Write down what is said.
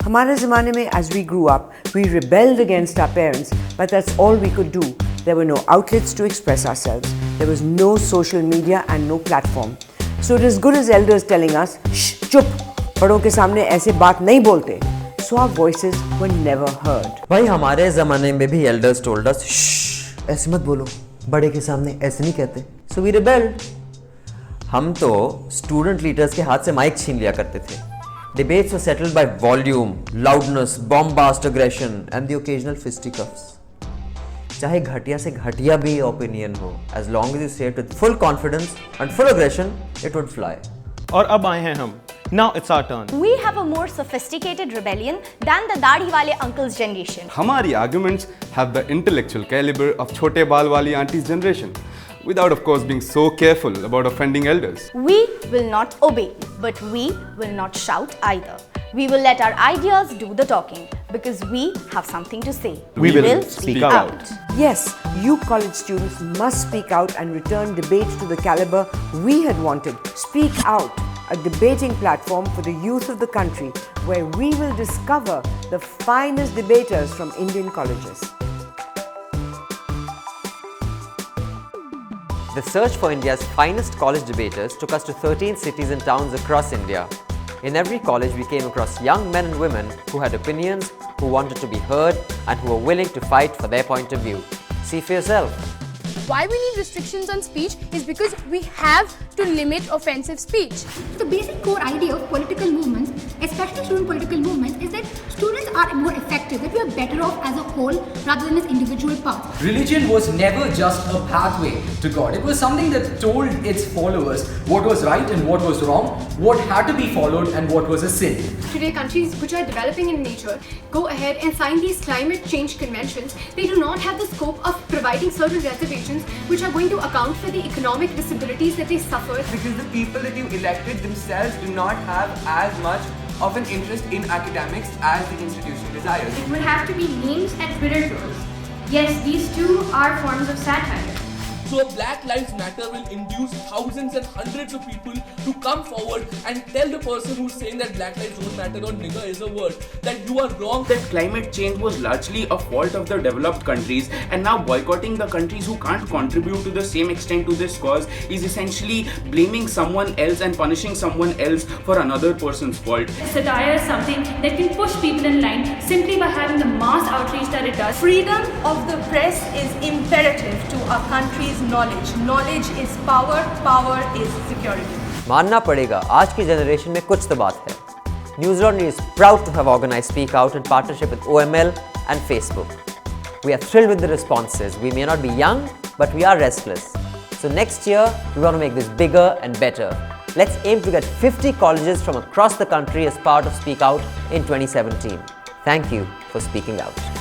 हमारे ज़माने में, as we grew up, we rebelled against our parents, but that's all we could do. There were no outlets to express ourselves. There was no social media and no platform. So it is good as elders telling us, shh, chup, बड़ों के सामने ऐसे बात नहीं बोलते. So our voices were never heard. भाई हमारे ज़माने में भी elders told us, shh, ऐसे मत बोलो, बड़े के सामने ऐसे नहीं कहते. So we rebelled. हम तो स्टूडेंट लीडर्स के हाथ से माइक छीन लिया करते थे. Debates were settled by volume, loudness, bombast, aggression, and the occasional fisticuffs. चाहे घटिया से घटिया भी ओपिनियन हो, as long as you say it with full confidence and full aggression, it would fly. और अब आए हैं हम. Now it's our turn. We have a more sophisticated rebellion than the दाढ़ी वाले uncles generation. हमारी arguments have the intellectual caliber of छोटे बाल वाली aunties generation, without of course being so careful about offending elders. We will not obey, but we will not shout either. We will let our ideas do the talking because we have something to say. We will speak out. Yes, you college students must speak out and return debates to the caliber we had wanted. Speak Out, a debating platform for the youth of the country where we will discover the finest debaters from Indian colleges. The search for India's finest college debaters took us to 13 cities and towns across India. In every college, we came across young men and women who had opinions, who wanted to be heard, and who were willing to fight for their point of view. See for yourself. Why we need restrictions on speech is because we have to limit offensive speech. The basic core idea of political movements, especially student political movements, is that students are more effective, that we are better off as a whole rather than as individual parts. Religion was never just a pathway to God. It was something that told its followers what was right and what was wrong, what had to be followed and what was a sin. Today, countries which are developing in nature go ahead and sign these climate change conventions. They do not have the scope of providing certain reservations which are going to account for the economic disabilities that they suffer. Because the people that you elected themselves do not have as much of an interest in academics as the institution desires. It would have to be memes and Twitter trolls. Yes, these two are forms of satire. So Black Lives Matter will induce thousands and hundreds of people to come forward and tell the person who's saying that Black Lives don't matter or nigger is a word, that you are wrong. That climate change was largely a fault of the developed countries, and now boycotting the countries who can't contribute to the same extent to this cause is essentially blaming someone else and punishing someone else for another person's fault. Satire is something that can push people in line simply by having the mass outreach that it does. Freedom of the press is imperative to our country's knowledge. Knowledge is power, power is security. मानना पड़ेगा, आज की generation में कुछ तो बात है. Newsround is proud to have organized Speak Out in partnership with OML and Facebook. We are thrilled with the responses. We may not be young, but we are restless. So next year, we want to make this bigger and better. Let's aim to get 50 colleges from across the country as part of Speak Out in 2017. Thank you for speaking out.